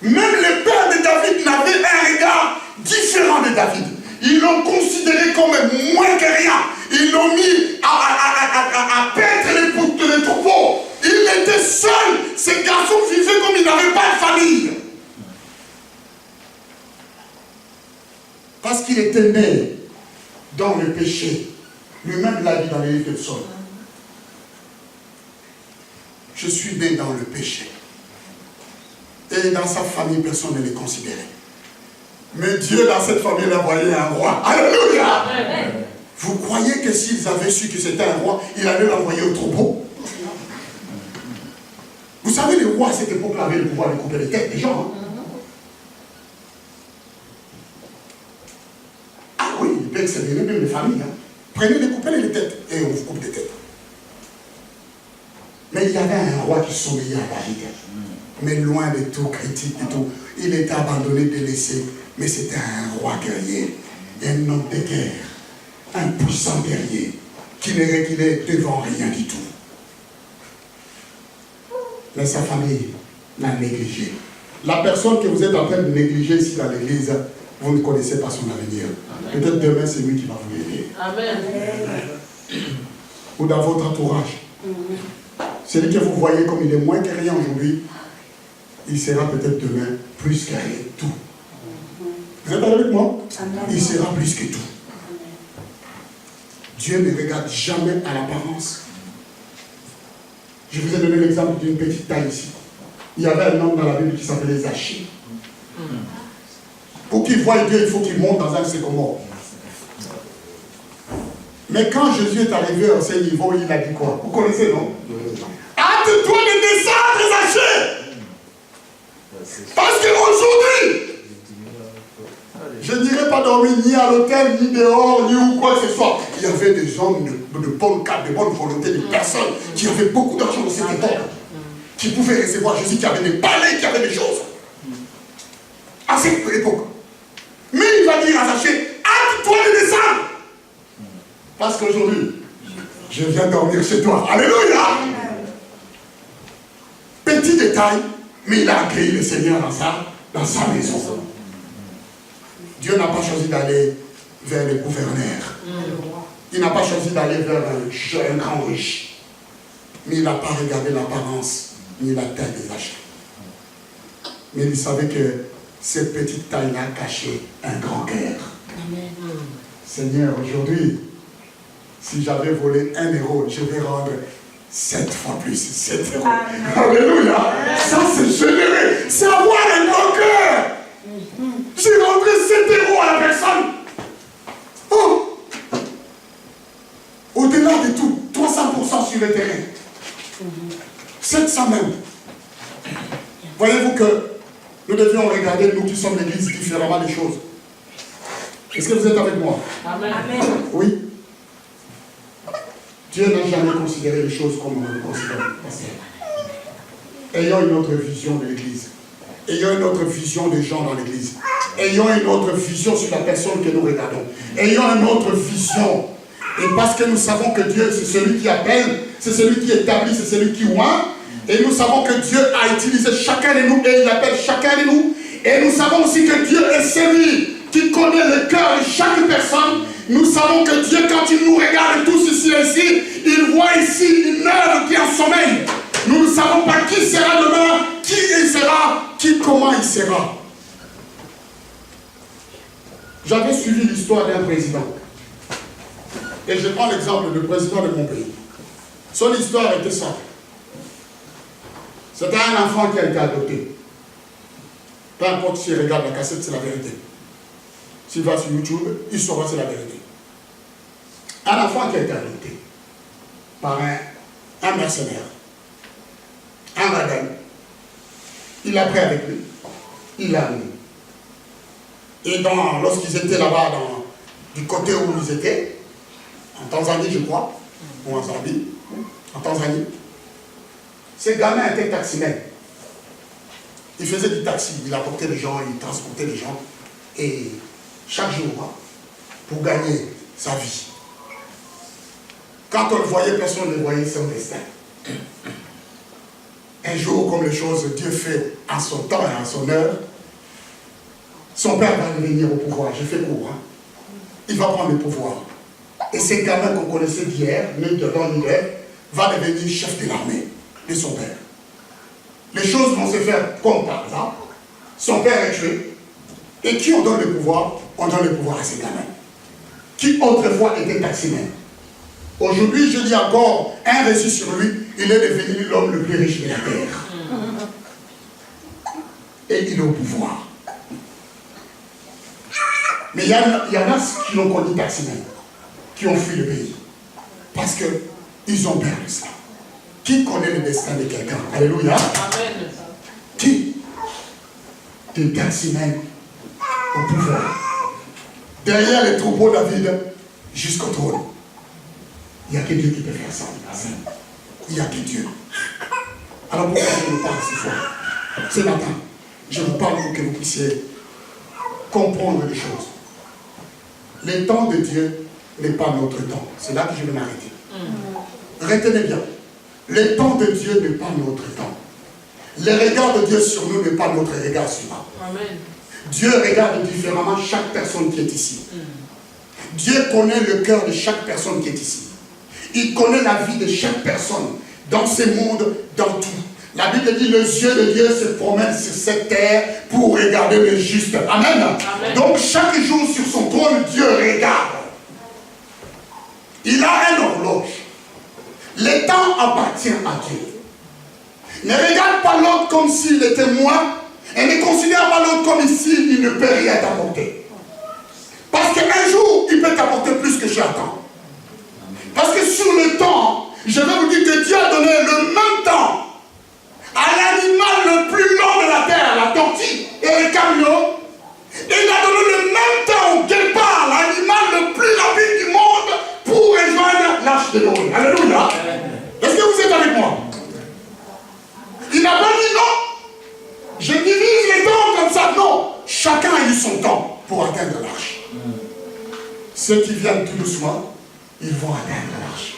B: Même le père de David n'avait un regard différent de David. Ils l'ont considéré comme moins que rien. Ils l'ont mis à paître les troupeaux. Il était seul. Ce garçon vivait comme il n'avait pas de famille. Parce qu'il était né dans le péché. Lui-même l'a dit dans les livres de Psaumes. Je suis né dans le péché. Et dans sa famille, personne ne les considérait. Mais Dieu, dans cette famille, il a envoyé un roi. Alléluia!
D: Amen.
B: Vous croyez que s'ils avaient su que c'était un roi, il allait l'envoyer au troupeau? Vous savez, les rois à cette époque-là avaient le pouvoir de couper les têtes des gens. Hein? Ah oui, il peut accélérer même les familles. Hein? Prenez les coupez les têtes et on vous coupe des têtes. Mais il y avait un roi qui sommeillait à David. Mais loin de tout critique et tout. Il était abandonné, délaissé. Mais c'était un roi guerrier, un homme de guerre, un puissant guerrier qui ne reculait devant rien du tout. Mais sa famille l'a négligé. La personne que vous êtes en train de négliger ici dans l'église, vous ne connaissez pas son avenir. Peut-être demain c'est lui qui va vous aider.
D: Amen.
B: ou dans votre entourage. Celui que vous voyez comme il est moins que rien aujourd'hui, il sera peut-être demain plus que rien, tout. Vous êtes avec moi? Il sera plus que tout. Dieu ne regarde jamais à l'apparence. Je vous ai donné l'exemple d'une petite taille ici. Il y avait un homme dans la Bible qui s'appelait Zachée. Pour qu'il voie Dieu, il faut qu'il monte dans un sycomore. Mais quand Jésus est arrivé à ce niveau, il a dit quoi? Vous connaissez, non? Hâte-toi de descendre, Zachée! Parce qu'aujourd'hui, je n'irai pas dormir ni à l'hôtel, ni dehors, ni où quoi que ce soit. Il y avait des hommes de bonne cadre, de bonne volonté, des personnes qui avaient beaucoup d'argent dans cette époque, qui pouvaient recevoir Jésus, qui avaient des palais, qui avaient des choses. À cette époque. Mais il va dire à Zachée, hâte-toi de descendre. Parce qu'aujourd'hui, je viens dormir chez toi. Alléluia! Petit détail, mais il a accueilli le Seigneur dans sa maison. Dieu n'a pas choisi d'aller vers le gouverneur. Il n'a pas choisi d'aller vers un grand riche. Mais il n'a pas regardé l'apparence ni la taille des achats. Mais il savait que cette petite taille-là cachait un grand cœur. Seigneur, aujourd'hui, si j'avais volé 1 euro, je vais rendre 7 fois plus, 7 euros. Alléluia! Ça, c'est généreux. C'est avoir un grand cœur. J'ai rentré 7 euros à la personne. Oh! Au-delà de tout, 300% sur le terrain. 700 même. Voyez-vous que nous devions regarder, nous qui sommes l'église, différemment des choses. Est-ce que vous êtes avec moi?
C: Amen.
B: Oui. Dieu n'a jamais considéré les choses comme on le considère. Ayons une autre vision de l'église. Ayons une autre vision des gens dans l'église. Ayons une autre vision sur la personne que nous regardons. Ayons une autre vision. Et parce que nous savons que Dieu, c'est celui qui appelle, c'est celui qui établit, c'est celui qui oint. Et nous savons que Dieu a utilisé chacun de nous et il appelle chacun de nous. Et nous savons aussi que Dieu est celui qui connaît le cœur de chaque personne. Nous savons que Dieu, quand il nous regarde tous ici, il voit ici une œuvre qui est en sommeil. Nous ne savons pas qui sera demain, qui il sera, comment il sera. J'avais suivi l'histoire d'un président. Et je prends l'exemple du président de mon pays. Son histoire était simple. C'était un enfant qui a été adopté. Peu importe s'il regarde la cassette, c'est la vérité. S'il va sur YouTube, il saura c'est la vérité. Un enfant qui a été adopté par un mercenaire, un radin. Il l'a pris avec lui. Il l'a amené. Et lorsqu'ils étaient là-bas, du côté où ils étaient, en Tanzanie, je crois, ou en Zambie, en Tanzanie, ce gamin était taximan. Il faisait du taxi, il apportait les gens, il transportait les gens. Et chaque jour, pour gagner sa vie. Quand on le voyait, personne ne voyait son destin. Un jour, comme les choses, Dieu fait en son temps et en son heure, son père va revenir au pouvoir. Je fais court. Il va prendre le pouvoir. Et ce gamin qu'on connaissait d'hier, né de l'hiver, va devenir chef de l'armée de son père. Les choses vont se faire comme par hasard. Son père est tué. Et qui on donne le pouvoir? On donne le pouvoir à ces gamins. Qui autrefois était taximan. Aujourd'hui, je dis encore, un reçu sur lui, il est devenu l'homme le plus riche de la terre. Et il est au pouvoir. Mais il y en a qui l'ont connu taximan, qui ont fui le pays. Parce qu'ils ont perdu ça. Qui connaît le destin de quelqu'un? Alléluia.
C: Amen.
B: Qui? Des taximens au pouvoir. Derrière les troupeaux David, jusqu'au trône. Il n'y a que Dieu qui peut faire ça. Il n'y a que Dieu. Alors pourquoi je vous parle ce soir? Ce matin, je vous parle pour que vous puissiez comprendre les choses. Le temps de Dieu n'est pas notre temps. C'est là que je vais m'arrêter. Retenez bien. Le temps de Dieu n'est pas notre temps. Le regard de Dieu sur nous n'est pas notre regard sur nous.
C: Amen.
B: Dieu regarde différemment chaque personne qui est ici. Dieu connaît le cœur de chaque personne qui est ici. Il connaît la vie de chaque personne, dans ce monde, dans tout. La Bible dit, les yeux de Dieu se promènent sur cette terre pour regarder les justes. Amen.
D: Amen.
B: Donc chaque jour sur son trône, Dieu regarde. Il a une horloge. Le temps appartient à Dieu. Ne regarde pas l'autre comme s'il était moins, et ne considère pas l'autre comme ici, il ne peut rien t'apporter. Parce qu'un jour, il peut t'apporter plus que chaque temps. Parce que sur le temps, je vais vous dire que Dieu a donné le même temps à l'animal le plus long de la terre, la tortue et le camion. Et il a donné le même temps quelque part l'animal le plus rapide du monde pour rejoindre l'arche de Noé. Alléluia. Est-ce que vous êtes avec moi? Il n'a pas dit non. Je divise les temps comme ça. Non. Chacun a eu son temps pour atteindre l'arche. Ceux qui viennent tout doucement, ils vont atteindre l'arche.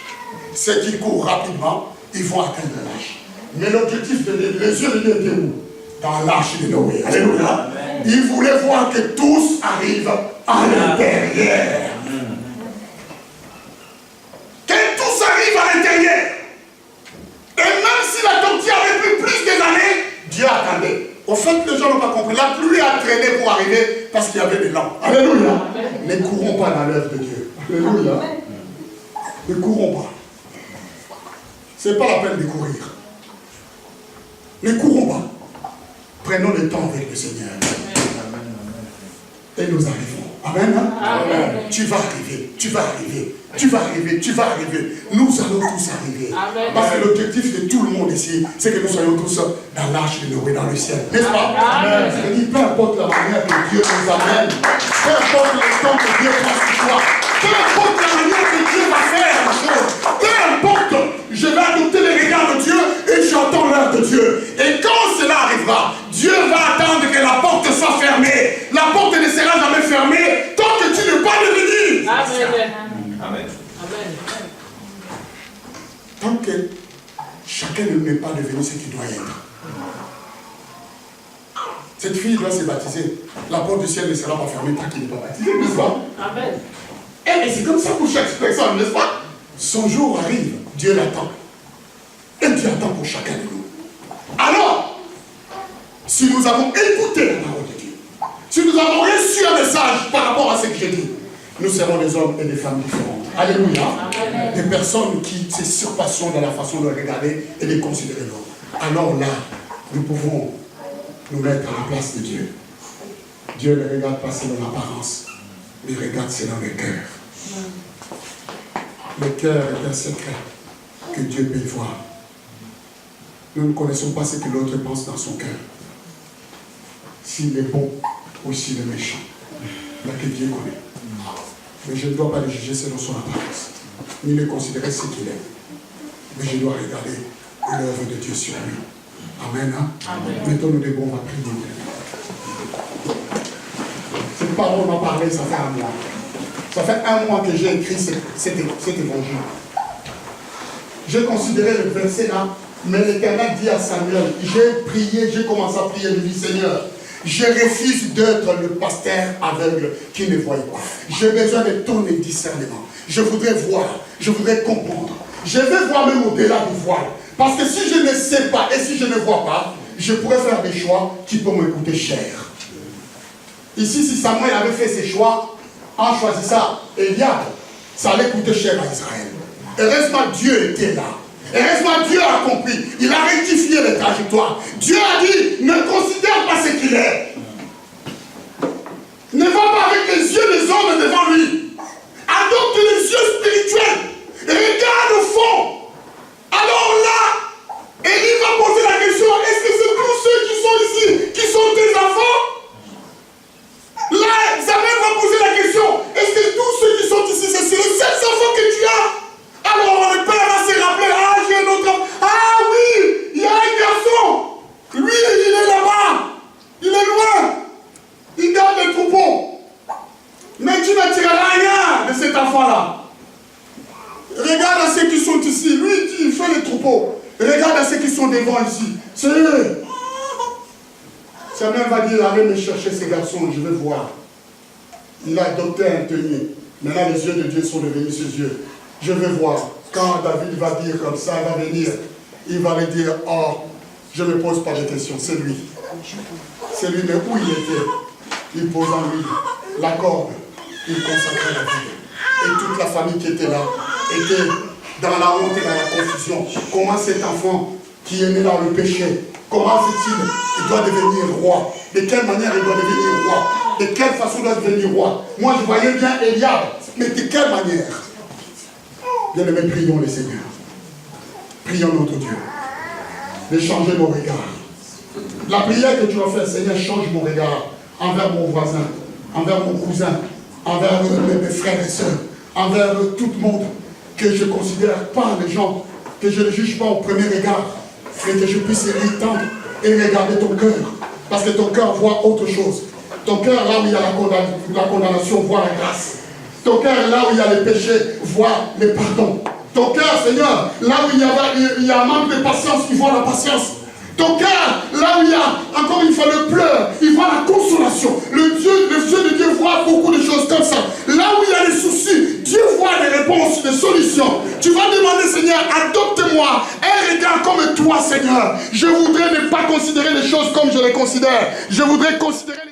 B: Ceux qui courent rapidement, ils vont atteindre l'arche. Mais l'objectif de les yeux de Dieu était où? Dans l'arche de Noé. Alléluia. Il voulait voir que tous arrivent à l'intérieur. Que tous arrivent à l'intérieur. Et même si la tortue avait pris plus des années, Dieu attendait. Au fait, les gens n'ont pas compris. La pluie a traîné pour arriver parce qu'il y avait des lampes. Alléluia. Ne courons pas dans l'œuvre de Dieu. Alléluia. Ne courons pas. Ce n'est pas la peine de courir. Ne courons pas. Prenons le temps avec le Seigneur. Et nous arrivons. Amen. Amen. Tu vas arriver. Tu vas arriver. Tu vas arriver. Tu vas arriver. Nous allons tous arriver.
D: Amen.
B: Parce que l'objectif de tout le monde ici, c'est que nous soyons tous dans l'arche de Noé, dans le ciel. N'est-ce pas?
D: Amen.
B: Je dis, peu importe la manière que Dieu nous amène, peu importe le temps que Dieu prend sur toi, peu importe la manière que Dieu va faire la chose, peu importe, je vais adopter les regards de Dieu et j'entends l'heure de Dieu. Et quand cela arrivera, Dieu va attendre que la porte soit fermée. La porte ne sera jamais fermée tant que tu n'es pas devenu.
D: Amen.
E: Amen.
D: Amen.
B: Tant que chacun ne n'est pas devenu ce qu'il doit être. Cette fille doit se baptiser. La porte du ciel ne sera pas fermée tant qu'il n'est pas baptisé, n'est-ce pas?
D: Amen.
B: Et c'est comme ça pour chaque personne, n'est-ce pas? Son jour arrive, Dieu l'attend. Et Dieu attend pour chacun de nous. Alors, si nous avons écouté la parole de Dieu, si nous avons reçu un message par rapport à ce que j'ai dit, nous serons des hommes et des femmes différents. Alléluia.
D: Amen.
B: Des personnes qui se surpassent dans la façon de regarder et de considérer l'autre. Alors là, nous pouvons nous mettre à la place de Dieu. Dieu ne regarde pas selon l'apparence, mais il regarde selon le cœur. Le cœur est un secret que Dieu peut voir. Nous ne connaissons pas ce que l'autre pense dans son cœur. S'il est bon ou s'il est méchant. Mais que Dieu connaît. Mais je ne dois pas le juger selon son apparence, ni le considérer ce qu'il est. Mais je dois regarder l'œuvre de Dieu sur lui. Amen. Hein?
D: Amen.
B: Mettons-nous debout, on va prier. Cette parole m'a parlé, ça fait un mois. Ça fait un mois que j'ai écrit cet évangile. J'ai considéré le verset là, mais l'Éternel dit à Samuel, j'ai prié, j'ai commencé à prier, je dis Seigneur, je refuse d'être le pasteur aveugle qui ne voit pas. J'ai besoin de ton discernement. Je voudrais voir, je voudrais comprendre. Je vais voir même au-delà du voile. Parce que si je ne sais pas et si je ne vois pas, je pourrais faire des choix qui peuvent me coûter cher. Ici, si Samuel avait fait ses choix en choisissant Eliab, ça allait coûter cher à Israël. Heureusement, Dieu était là. Heureusement, Dieu a compris. Il a rectifié les trajectoires. Dieu a dit, ne considère pas ce qu'il est. Ne va pas avec les yeux des hommes devant lui. Adopte les yeux spirituels. Regarde au fond. Alors là, Élie va poser la question, est-ce que c'est tous ceux qui sont ici, qui sont tes enfants? Là, Samuel va poser la question, est-ce que tous ceux qui sont ici, c'est les seuls enfants que tu as? Alors le père va se rappeler, ah j'ai un autre enfant, ah oui, il y a un garçon, lui il est là-bas, il est loin, il garde les troupeaux, mais tu ne tireras rien de cet enfant-là. Regarde à ceux qui sont ici, lui il fait les troupeaux, regarde à ceux qui sont devant ici, c'est eux. Samuel va dire, allez me chercher ces garçons, je vais voir. Il a adopté un tenier. Maintenant, les yeux de Dieu sont devenus ses yeux. Je vais voir. Quand David va dire comme ça, il va venir, il va lui dire, oh, je ne me pose pas de questions, c'est lui. C'est lui, mais où il était? Il pose en lui la corde, il consacrait la vie. Et toute la famille qui était là était dans la honte et dans la confusion. Comment cet enfant qui est né dans le péché, comment fait-il? Il doit devenir roi. De quelle manière il doit devenir roi? De quelle façon il doit devenir roi? Moi je voyais bien Eliab, mais de quelle manière? Bien-aimés, prions le Seigneur. Prions notre Dieu de changer nos regards. La prière que tu vas faire, Seigneur, change mon regard envers mon voisin, envers mon cousin, envers mes frères et sœurs, envers tout le monde que je ne considère pas les gens, que je ne juge pas au premier regard, mais que je puisse l'étendre et regarder ton cœur, parce que ton cœur voit autre chose. Ton cœur, là où il y a la condamnation, voit la grâce. Ton cœur, là où il y a le péché, voit le pardon. Ton cœur, Seigneur, là où il y a un manque de patience, il voit la patience. Ton cœur, là où il y a encore une fois le pleur, il voit la consolation. Le Dieu de Dieu voit beaucoup de choses comme ça. Là où il y a les soucis, Dieu voit les réponses, les solutions. Tu vas demander, Seigneur, adopte-moi un regard comme toi, Seigneur. Je voudrais ne pas considérer les choses comme je les considère. Je voudrais considérer les